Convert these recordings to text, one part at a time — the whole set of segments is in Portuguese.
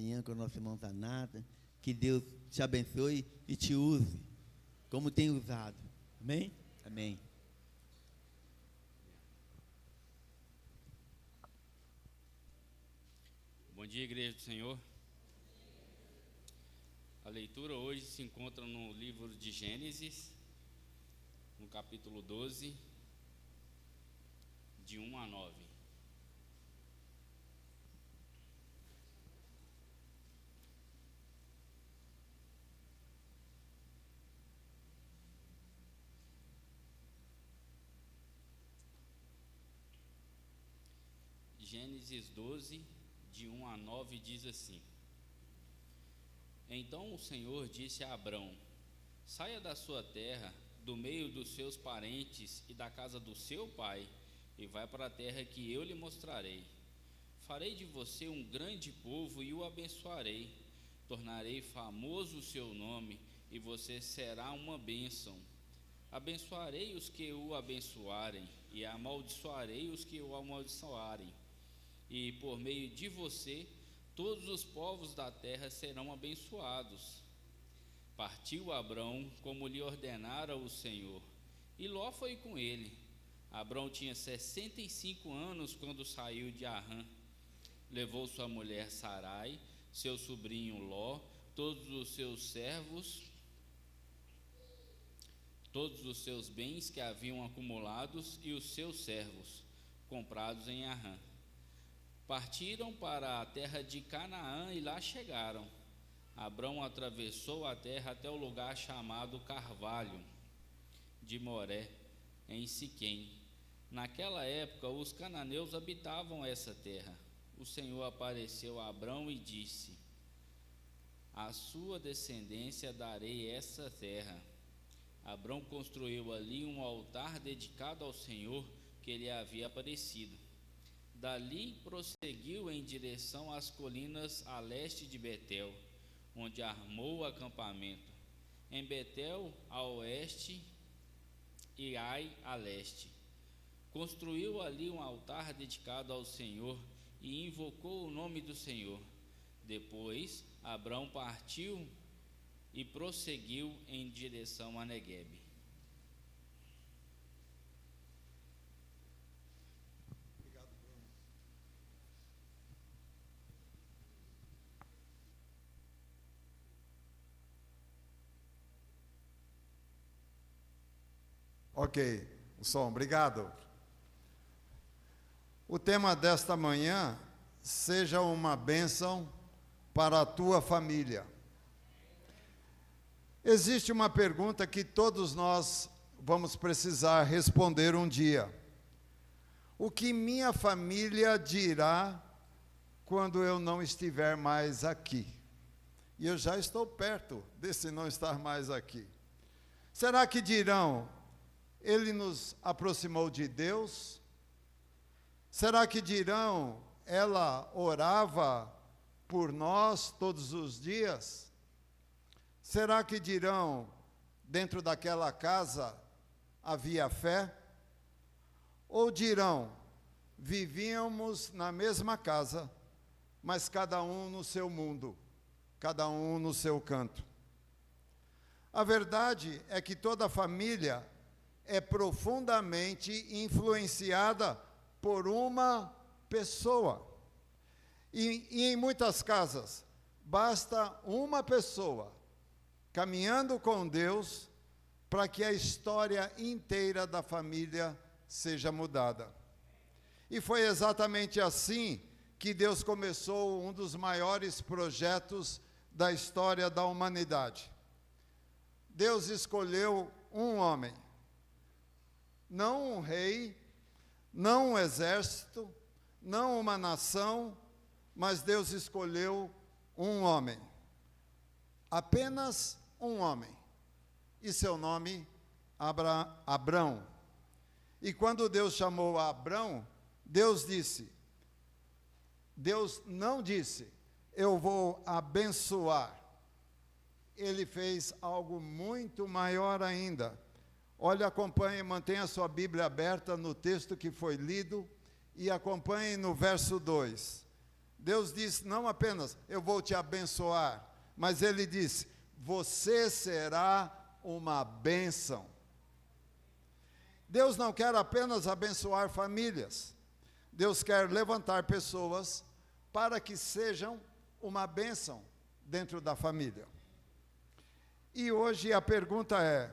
manhã com o nosso irmão Zanata. Que Deus te abençoe e te use, como tem usado. Amém? Amém. Bom dia, igreja do Senhor. A leitura hoje se encontra no livro de Gênesis, no capítulo 12, de 1 a 9. Gênesis 12, de 1 a 9, diz assim: Então o Senhor disse a Abrão: Saia da sua terra, do meio dos seus parentes e da casa do seu pai, e vai para a terra que eu lhe mostrarei. Farei de você um grande povo e o abençoarei. Tornarei famoso o seu nome, e você será uma bênção. Abençoarei os que o abençoarem, e amaldiçoarei os que o amaldiçoarem. E por meio de você, todos os povos da terra serão abençoados. Partiu Abrão, como lhe ordenara o Senhor, e Ló foi com ele. Abrão tinha 65 anos quando saiu de Harã. Levou sua mulher Sarai, seu sobrinho Ló, todos os seus servos, todos os seus bens que haviam acumulados e os seus servos, comprados em Harã. Partiram para a terra de Canaã e lá chegaram. Abrão atravessou a terra até o lugar chamado Carvalho de Moré, em Siquém. Naquela época, os cananeus habitavam essa terra. O Senhor apareceu a Abrão e disse: À sua descendência darei essa terra. Abrão construiu ali um altar dedicado ao Senhor que lhe havia aparecido. Dali prosseguiu em direção às colinas a leste de Betel, onde armou o acampamento. Em Betel a oeste e Ai a leste. Construiu ali um altar dedicado ao Senhor e invocou o nome do Senhor. Depois Abrão partiu e prosseguiu em direção a Neguebe. Ok, o som, obrigado. O tema desta manhã: seja uma bênção para a tua família. Existe uma pergunta que todos nós vamos precisar responder um dia: o que minha família dirá quando eu não estiver mais aqui? E eu já estou perto desse não estar mais aqui. Será que dirão: ele nos aproximou de Deus? Será que dirão: ela orava por nós todos os dias? Será que dirão: dentro daquela casa havia fé? Ou dirão: vivíamos na mesma casa, mas cada um no seu mundo, cada um no seu canto? A verdade é que toda família é profundamente influenciada por uma pessoa. E em muitas casas, basta uma pessoa caminhando com Deus para que a história inteira da família seja mudada. E foi exatamente assim que Deus começou um dos maiores projetos da história da humanidade. Deus escolheu um homem, não um rei, não um exército, não uma nação, mas Deus escolheu um homem, apenas um homem, e seu nome Abrão. E quando Deus chamou Abrão, Deus não disse: eu vou abençoar. Ele fez algo muito maior ainda. Olha, acompanhe, mantenha a sua Bíblia aberta no texto que foi lido e acompanhe no verso 2. Deus disse não apenas, eu vou te abençoar, mas Ele disse, você será uma bênção. Deus não quer apenas abençoar famílias. Deus quer levantar pessoas para que sejam uma bênção dentro da família. E hoje a pergunta é,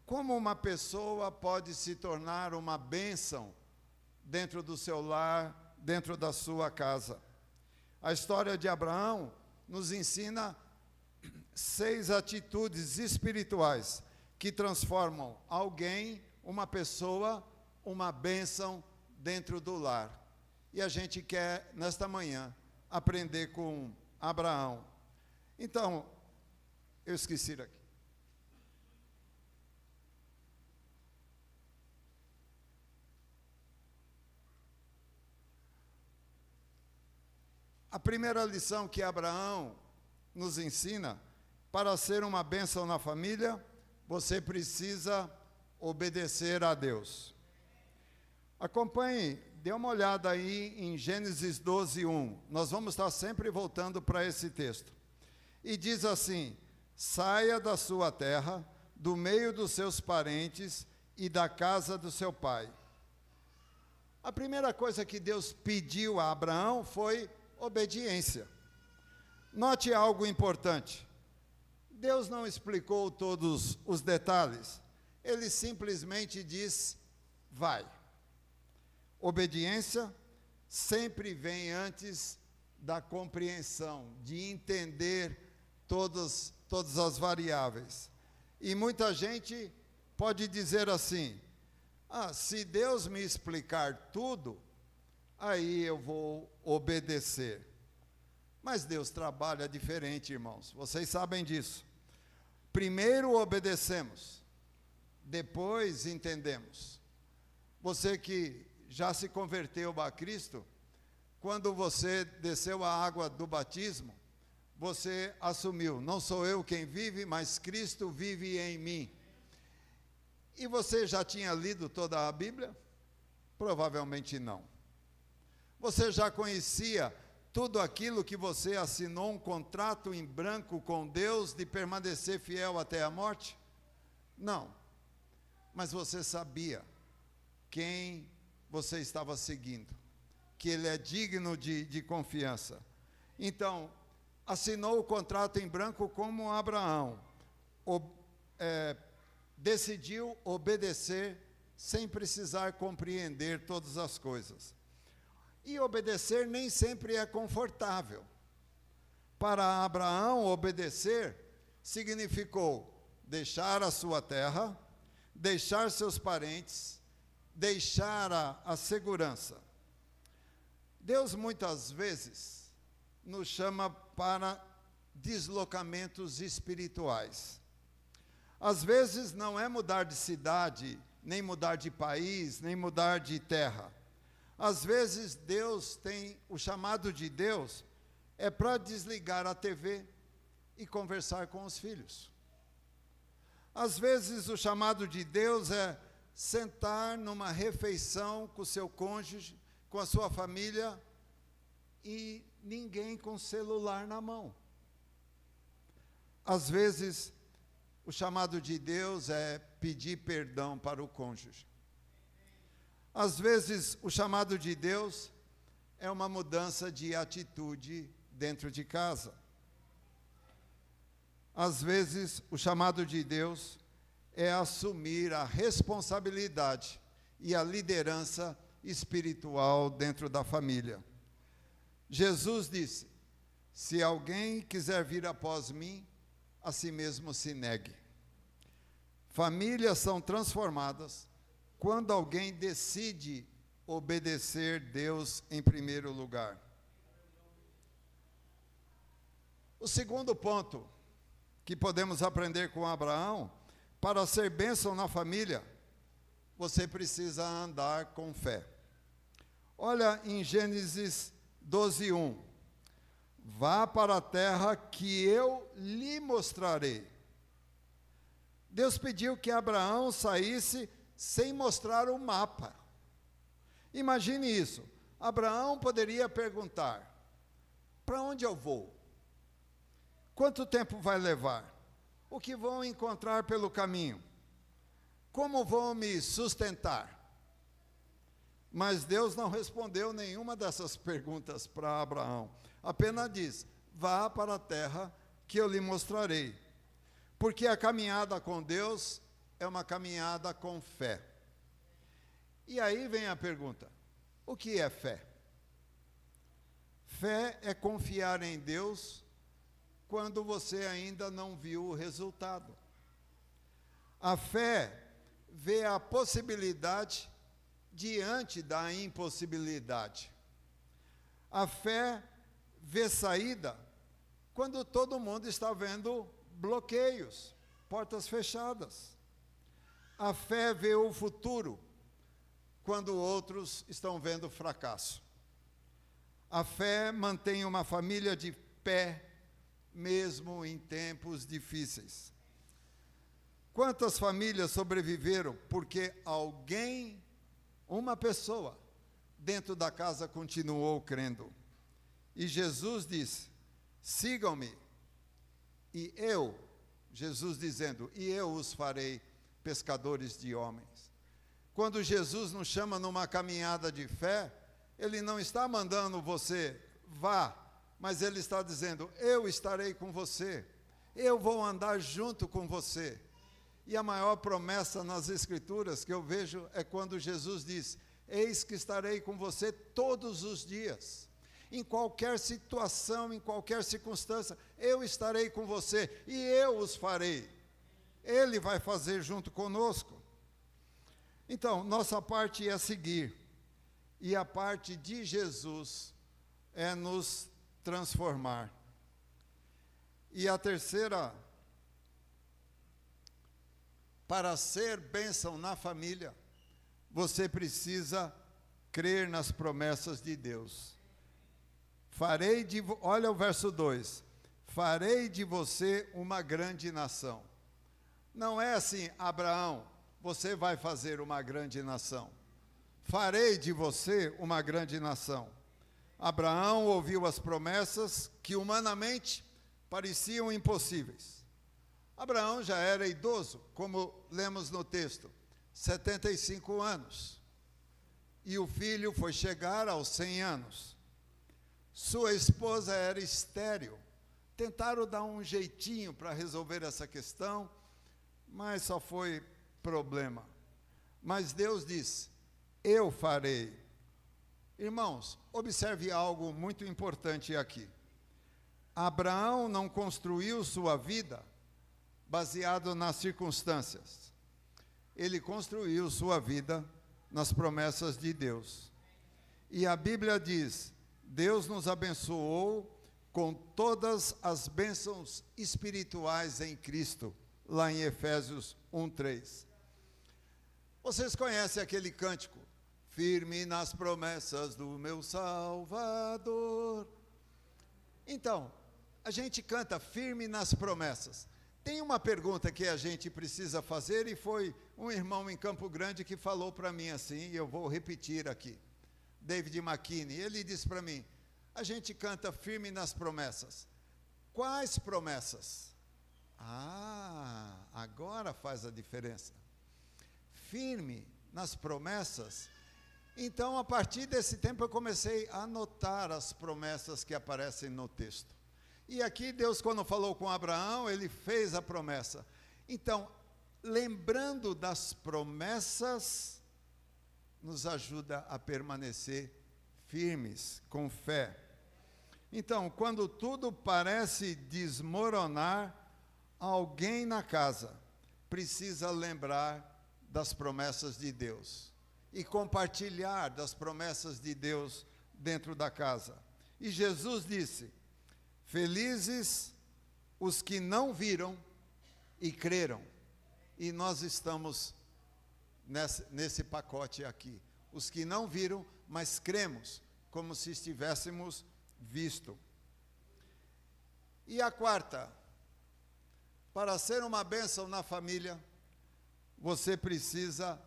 como uma pessoa pode se tornar uma bênção dentro do seu lar, dentro da sua casa? A história de Abraão nos ensina 6 atitudes espirituais que transformam alguém, uma pessoa, uma bênção dentro do lar. E a gente quer, nesta manhã, aprender com Abraão. Então, eu esqueci aqui. A primeira lição que Abraão nos ensina, para ser uma bênção na família, você precisa obedecer a Deus. Acompanhe, dê uma olhada aí em Gênesis 12:1. Nós vamos estar sempre voltando para esse texto. E diz assim, saia da sua terra, do meio dos seus parentes e da casa do seu pai. A primeira coisa que Deus pediu a Abraão foi obediência. Note algo importante. Deus não explicou todos os detalhes. Ele simplesmente diz, vai. Obediência sempre vem antes da compreensão, de entender todas as variáveis. E muita gente pode dizer assim, se Deus me explicar tudo, aí eu vou obedecer. Mas Deus trabalha diferente, irmãos. Vocês sabem disso. Primeiro obedecemos, depois entendemos. Você que já se converteu a Cristo, quando você desceu a água do batismo, você assumiu, não sou eu quem vive, mas Cristo vive em mim. E você já tinha lido toda a Bíblia? Provavelmente não. Você já conhecia tudo aquilo que você assinou um contrato em branco com Deus de permanecer fiel até a morte? Não. Mas você sabia quem você estava seguindo, que Ele é digno de confiança. Então, assinou o contrato em branco como Abraão, decidiu obedecer sem precisar compreender todas as coisas. E obedecer nem sempre é confortável. Para Abraão, obedecer significou deixar a sua terra, deixar seus parentes, deixar a segurança. Deus muitas vezes nos chama para deslocamentos espirituais. Às vezes não é mudar de cidade, nem mudar de país, nem mudar de terra. Às vezes Deus tem, o chamado de Deus é para desligar a TV e conversar com os filhos. Às vezes o chamado de Deus é sentar numa refeição com o seu cônjuge, com a sua família e ninguém com celular na mão. Às vezes o chamado de Deus é pedir perdão para o cônjuge. Às vezes, o chamado de Deus é uma mudança de atitude dentro de casa. Às vezes, o chamado de Deus é assumir a responsabilidade e a liderança espiritual dentro da família. Jesus disse, se alguém quiser vir após mim, a si mesmo se negue. Famílias são transformadas quando alguém decide obedecer Deus em primeiro lugar. O segundo ponto que podemos aprender com Abraão, para ser bênção na família, você precisa andar com fé. Olha em Gênesis 12:1. Vá para a terra que eu lhe mostrarei. Deus pediu que Abraão saísse sem mostrar o mapa. Imagine isso. Abraão poderia perguntar, Para onde eu vou? Quanto tempo vai levar? O que vou encontrar pelo caminho? Como vou me sustentar? Mas Deus não respondeu nenhuma dessas perguntas para Abraão. Apenas diz: vá para a terra que eu lhe mostrarei. Porque a caminhada com Deus é uma caminhada com fé. E aí vem a pergunta: o que é fé? Fé é confiar em Deus quando você ainda não viu o resultado. A fé vê a possibilidade diante da impossibilidade. A fé vê saída quando todo mundo está vendo bloqueios, portas fechadas. A fé vê o futuro quando outros estão vendo fracasso. A fé mantém uma família de pé, mesmo em tempos difíceis. Quantas famílias sobreviveram porque alguém, uma pessoa, dentro da casa continuou crendo? E Jesus disse: sigam-me, e eu, Jesus dizendo, e eu os farei pescadores de homens. Quando Jesus nos chama numa caminhada de fé, Ele não está mandando você, vá, mas Ele está dizendo: eu estarei com você, eu vou andar junto com você. E a maior promessa nas Escrituras que eu vejo é quando Jesus diz: eis que estarei com você todos os dias. Em qualquer situação, em qualquer circunstância, eu estarei com você e eu os farei. Ele vai fazer junto conosco. Então, nossa parte é seguir. E a parte de Jesus é nos transformar. E a terceira, para ser bênção na família, você precisa crer nas promessas de Deus. Olha o verso 2: farei de você uma grande nação. Não é assim: Abraão, você vai fazer uma grande nação. Farei de você uma grande nação. Abraão ouviu as promessas que humanamente pareciam impossíveis. Abraão já era idoso, como lemos no texto, 75 anos. E o filho foi chegar aos 100 anos. Sua esposa era estéril. Tentaram dar um jeitinho para resolver essa questão, mas só foi problema. Mas Deus disse: eu farei. Irmãos, observe algo muito importante aqui. Abraão não construiu sua vida baseado nas circunstâncias. Ele construiu sua vida nas promessas de Deus. E a Bíblia diz: Deus nos abençoou com todas as bênçãos espirituais em Cristo, lá em Efésios 1:3. Vocês conhecem aquele cântico? Firme nas promessas do meu Salvador. Então, a gente canta firme nas promessas. Tem uma pergunta que a gente precisa fazer, e foi um irmão em Campo Grande que falou para mim assim, e eu vou repetir aqui. David McKinney, ele disse para mim: a gente canta firme nas promessas. Quais promessas? Agora faz a diferença. Firme nas promessas. Então, a partir desse tempo, eu comecei a anotar as promessas que aparecem no texto. E aqui Deus, quando falou com Abraão, Ele fez a promessa. Então, lembrando das promessas, nos ajuda a permanecer firmes, com fé. Então, quando tudo parece desmoronar, alguém na casa precisa lembrar das promessas de Deus e compartilhar das promessas de Deus dentro da casa. E Jesus disse: felizes os que não viram e creram. E nós estamos nesse pacote aqui. Os que não viram, mas cremos, como se estivéssemos visto. E a quarta, para ser uma bênção na família, você precisa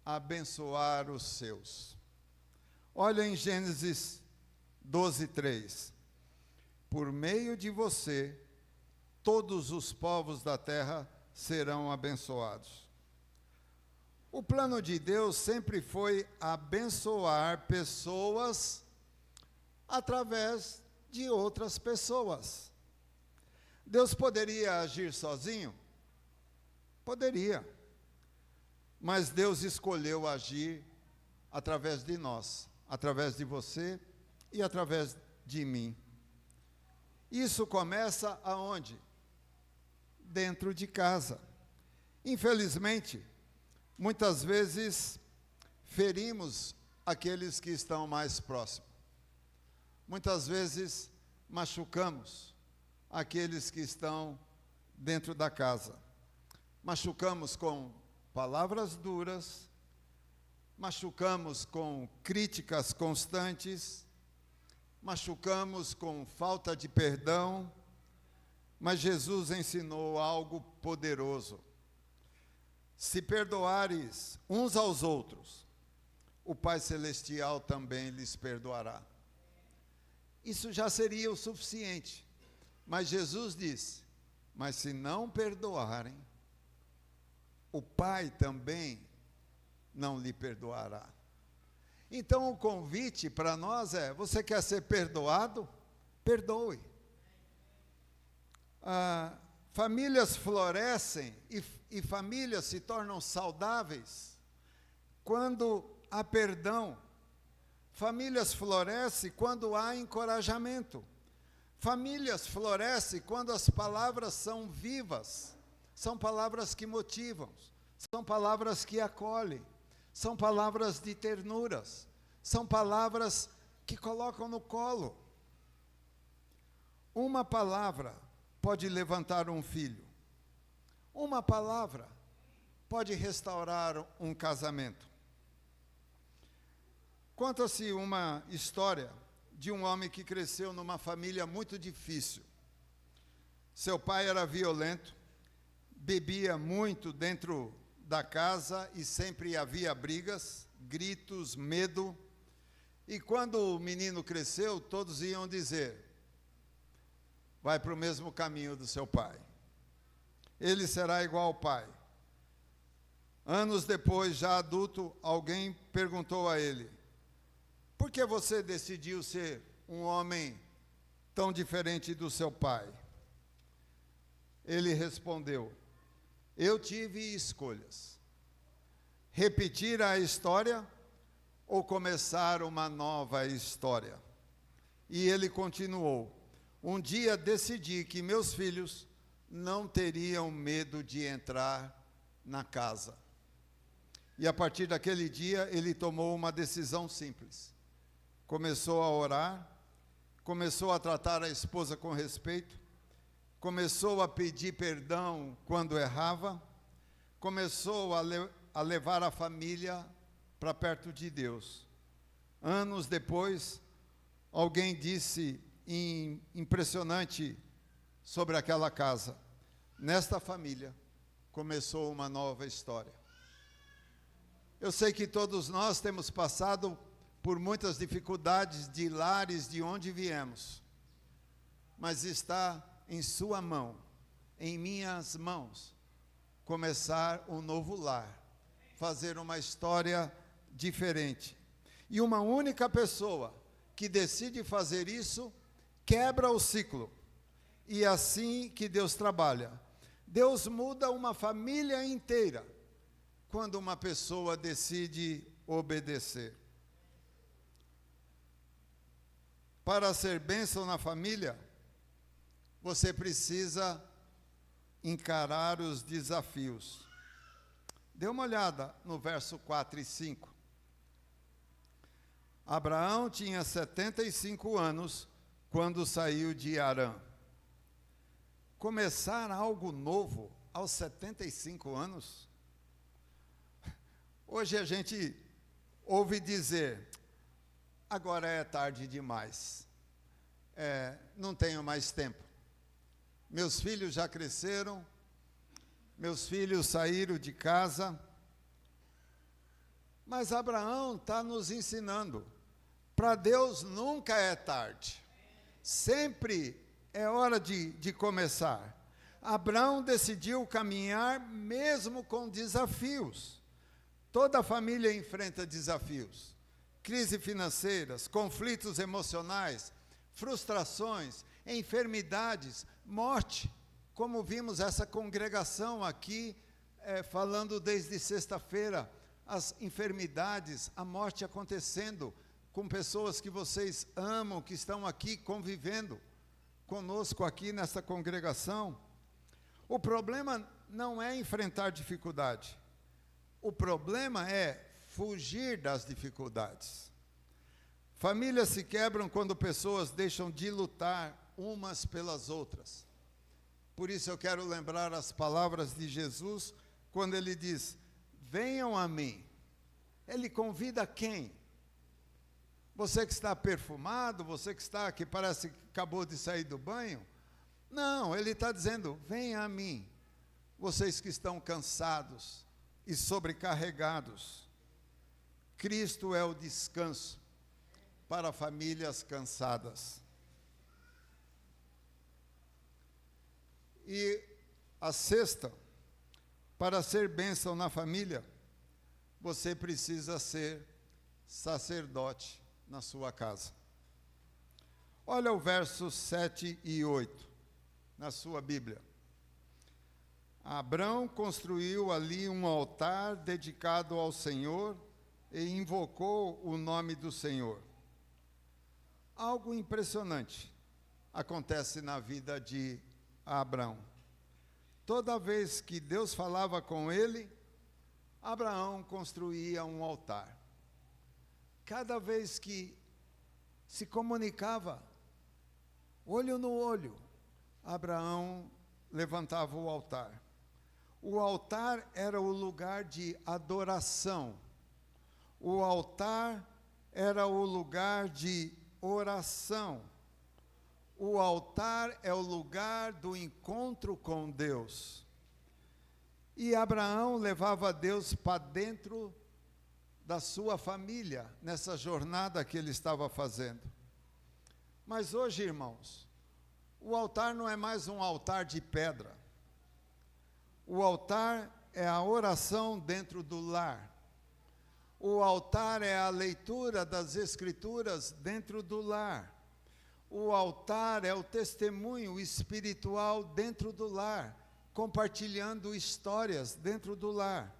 abençoar os seus. Olha em Gênesis 12:3. por meio de você, todos os povos da terra serão abençoados. O plano de Deus sempre foi abençoar pessoas através de outras pessoas. Deus poderia agir sozinho? Poderia. Mas Deus escolheu agir através de nós, através de você e através de mim. Isso começa aonde? Dentro de casa. Infelizmente, muitas vezes ferimos aqueles que estão mais próximos. Muitas vezes machucamos aqueles que estão dentro da casa. Machucamos com palavras duras, machucamos com críticas constantes, machucamos com falta de perdão, mas Jesus ensinou algo poderoso. Se perdoares uns aos outros, o Pai Celestial também lhes perdoará. Isso já seria o suficiente. Mas Jesus disse, mas se não perdoarem, o Pai também não lhe perdoará. Então o convite para nós é, você quer ser perdoado? Perdoe. Famílias florescem e famílias se tornam saudáveis quando há perdão. Famílias florescem quando há encorajamento. Famílias florescem quando as palavras são vivas, são palavras que motivam, são palavras que acolhem, são palavras de ternuras, são palavras que colocam no colo. Uma palavra pode levantar um filho, uma palavra pode restaurar um casamento. Conta-se uma história de um homem que cresceu numa família muito difícil. Seu pai era violento, bebia muito dentro da casa e sempre havia brigas, gritos, medo. E quando o menino cresceu, todos iam dizer, vai para o mesmo caminho do seu pai. Ele será igual ao pai. Anos depois, já adulto, alguém perguntou a ele, por que você decidiu ser um homem tão diferente do seu pai? Ele respondeu, eu tive escolhas. Repetir a história ou começar uma nova história? E ele continuou, um dia decidi que meus filhos não teriam medo de entrar na casa. E a partir daquele dia, ele tomou uma decisão simples. Começou a orar, começou a tratar a esposa com respeito, começou a pedir perdão quando errava, começou a levar a família para perto de Deus. Anos depois, alguém disse impressionante sobre aquela casa, nesta família começou uma nova história. Eu sei que todos nós temos passado por muitas dificuldades de lares de onde viemos, mas está em sua mão, em minhas mãos, começar um novo lar, fazer uma história diferente. E uma única pessoa que decide fazer isso, quebra o ciclo. E é assim que Deus trabalha. Deus muda uma família inteira, quando uma pessoa decide obedecer. Para ser bênção na família, você precisa encarar os desafios. Dê uma olhada no verso 4 e 5. Abraão tinha 75 anos quando saiu de Harã. Começar algo novo aos 75 anos? Hoje a gente ouve dizer, agora é tarde demais, não tenho mais tempo. Meus filhos já cresceram, meus filhos saíram de casa. Mas Abraão está nos ensinando, para Deus nunca é tarde. Sempre é hora de começar. Abraão decidiu caminhar mesmo com desafios. Toda família enfrenta desafios. Crises financeiras, conflitos emocionais, frustrações, enfermidades, morte. Como vimos essa congregação aqui, falando desde sexta-feira, as enfermidades, a morte acontecendo com pessoas que vocês amam, que estão aqui convivendo conosco aqui nessa congregação. O problema não é enfrentar dificuldade. O problema é fugir das dificuldades. Famílias se quebram quando pessoas deixam de lutar umas pelas outras. Por isso eu quero lembrar as palavras de Jesus, quando ele diz: venham a mim. Ele convida quem? Você que está perfumado, você que parece que acabou de sair do banho? Não, ele está dizendo: venha a mim, vocês que estão cansados e sobrecarregados. Cristo é o descanso para famílias cansadas. E a sexta, para ser bênção na família, você precisa ser sacerdote na sua casa. Olha o verso 7 e 8, na sua Bíblia. Abrão construiu ali um altar dedicado ao Senhor e invocou o nome do Senhor. Algo impressionante acontece na vida de Abrão. Toda vez que Deus falava com ele, Abraão construía um altar. Cada vez que se comunicava, olho no olho, Abraão levantava o altar. O altar era o lugar de adoração. O altar era o lugar de oração. O altar é o lugar do encontro com Deus. E Abraão levava Deus para dentro da sua família, nessa jornada que ele estava fazendo. Mas hoje, irmãos, o altar não é mais um altar de pedra. O altar é a oração dentro do lar. O altar é a leitura das Escrituras dentro do lar. O altar é o testemunho espiritual dentro do lar, compartilhando histórias dentro do lar.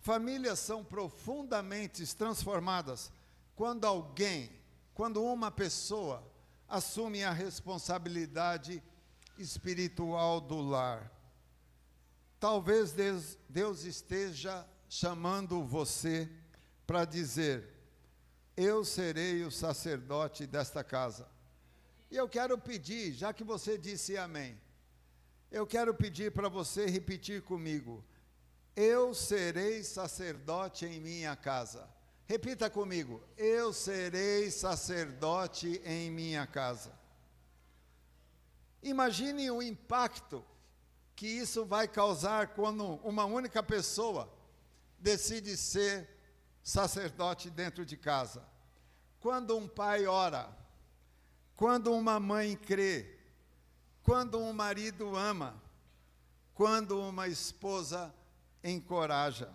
Famílias são profundamente transformadas quando uma pessoa assume a responsabilidade espiritual do lar. Talvez Deus esteja chamando você para dizer: eu serei o sacerdote desta casa. E eu quero pedir, já que você disse amém, eu quero pedir para você repetir comigo: eu serei sacerdote em minha casa. Repita comigo: eu serei sacerdote em minha casa. Imagine o impacto que isso vai causar quando uma única pessoa decide ser sacerdote dentro de casa. Quando um pai ora, quando uma mãe crê, quando um marido ama, quando uma esposa encoraja.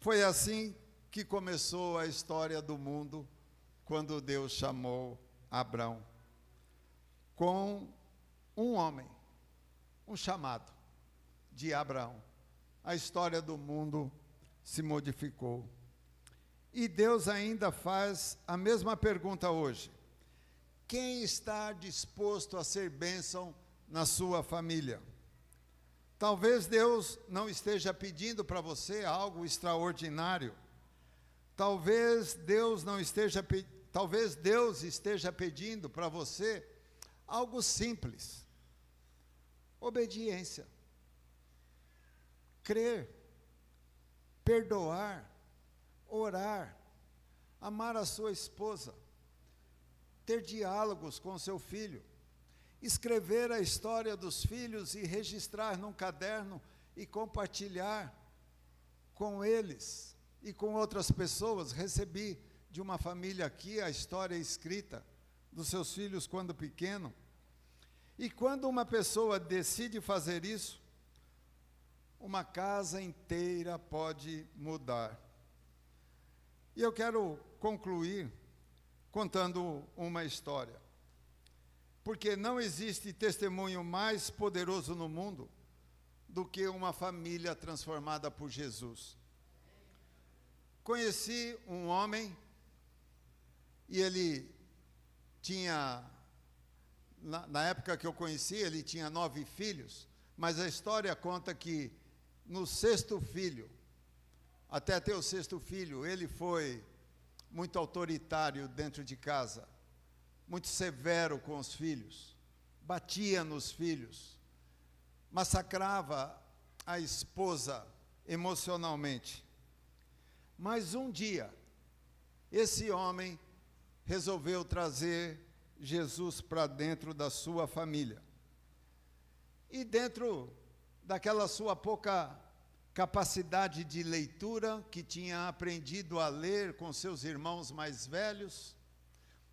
Foi assim que começou a história do mundo, quando Deus chamou Abrão, com um homem, um chamado de Abraão. A história do mundo se modificou. E Deus ainda faz a mesma pergunta hoje: quem está disposto a ser bênção na sua família? Talvez Deus não esteja pedindo para você algo extraordinário. Talvez Deus esteja pedindo para você algo simples. Obediência. Crer. Perdoar. Orar. Amar a sua esposa. Ter diálogos com seu filho. Escrever a história dos filhos e registrar num caderno e compartilhar com eles e com outras pessoas. Recebi de uma família aqui a história escrita dos seus filhos quando pequeno. E quando uma pessoa decide fazer isso, uma casa inteira pode mudar. E eu quero concluir contando uma história. Porque não existe testemunho mais poderoso no mundo do que uma família transformada por Jesus. Conheci um homem e ele tinha, na época que eu conheci, ele tinha 9 filhos, mas a história conta que no 6º filho, até ter o 6º filho, ele foi muito autoritário dentro de casa, muito severo com os filhos, batia nos filhos, massacrava a esposa emocionalmente. Mas um dia, esse homem resolveu trazer Jesus para dentro da sua família. E dentro daquela sua pouca capacidade de leitura, que tinha aprendido a ler com seus irmãos mais velhos,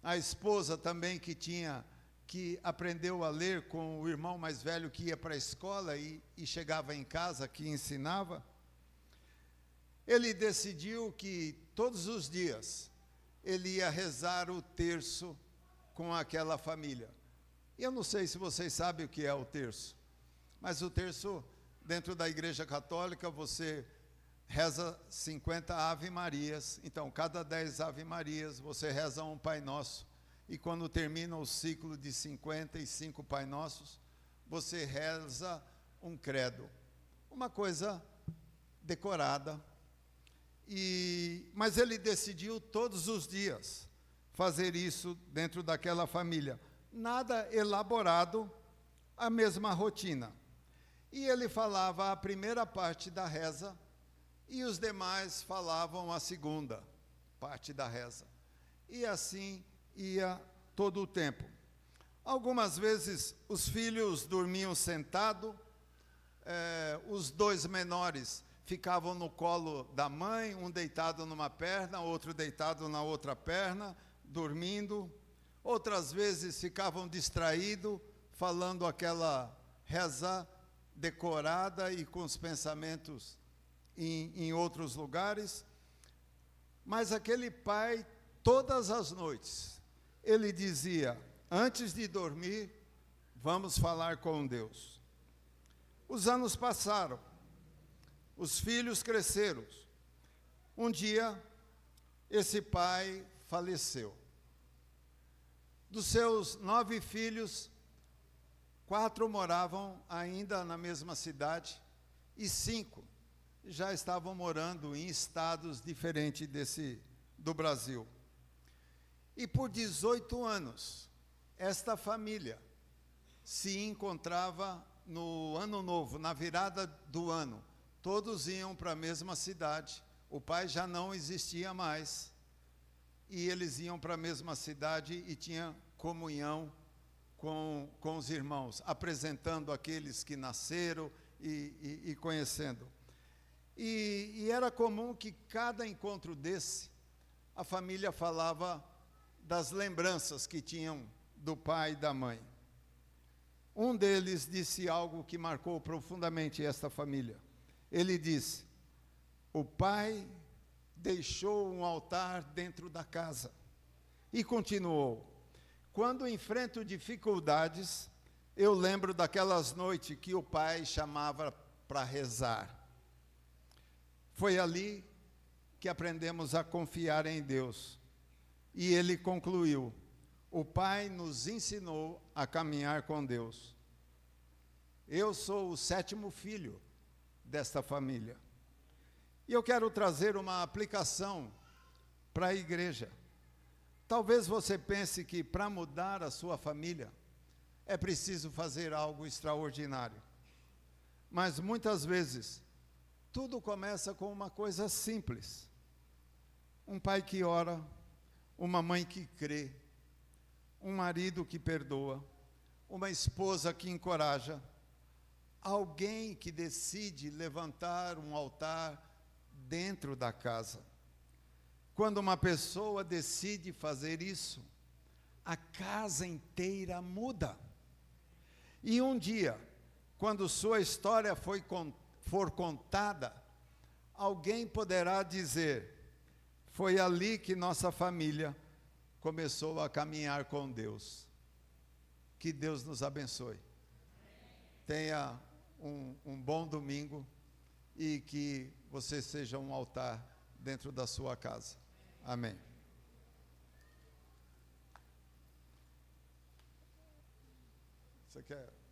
a esposa também que aprendeu a ler com o irmão mais velho que ia para a escola e chegava em casa, que ensinava, ele decidiu que todos os dias ele ia rezar o terço com aquela família. E eu não sei se vocês sabem o que é o terço, mas o terço, dentro da Igreja Católica, você reza 50 Ave Marias. Então, cada 10 Ave Marias, você reza um Pai Nosso. E quando termina o ciclo de 55 Pai Nossos, você reza um credo. Uma coisa decorada. Mas ele decidiu todos os dias fazer isso dentro daquela família. Nada elaborado, a mesma rotina. E ele falava a primeira parte da reza e os demais falavam a segunda parte da reza. E assim ia todo o tempo. Algumas vezes os filhos dormiam sentados, os 2 menores ficavam no colo da mãe, um deitado numa perna, outro deitado na outra perna, dormindo. Outras vezes ficavam distraídos, falando aquela reza decorada e com os pensamentos em outros lugares. Mas aquele pai, todas as noites, ele dizia, antes de dormir, vamos falar com Deus. Os anos passaram, os filhos cresceram. Um dia, esse pai faleceu. Dos seus 9 filhos, 4 moravam ainda na mesma cidade e 5 já estavam morando em estados diferentes do Brasil. E por 18 anos, esta família se encontrava no Ano Novo, na virada do ano. Todos iam para a mesma cidade. O pai já não existia mais. E eles iam para a mesma cidade e tinham comunhão com os irmãos, apresentando aqueles que nasceram e conhecendo. E era comum que cada encontro desse, a família falava das lembranças que tinham do pai e da mãe. Um deles disse algo que marcou profundamente esta família. Ele disse, o pai deixou um altar dentro da casa. E continuou, quando enfrento dificuldades, eu lembro daquelas noites que o pai chamava para rezar. Foi ali que aprendemos a confiar em Deus. E ele concluiu, o pai nos ensinou a caminhar com Deus. Eu sou o 7º filho desta família. E eu quero trazer uma aplicação para a igreja. Talvez você pense que para mudar a sua família é preciso fazer algo extraordinário. Mas muitas vezes tudo começa com uma coisa simples. Um pai que ora, uma mãe que crê, um marido que perdoa, uma esposa que encoraja, alguém que decide levantar um altar dentro da casa. Quando uma pessoa decide fazer isso, a casa inteira muda. E um dia, quando sua história for contada, alguém poderá dizer: foi ali que nossa família começou a caminhar com Deus. Que Deus nos abençoe. Tenha um bom domingo e que você seja um altar dentro da sua casa. Amém. Você quer...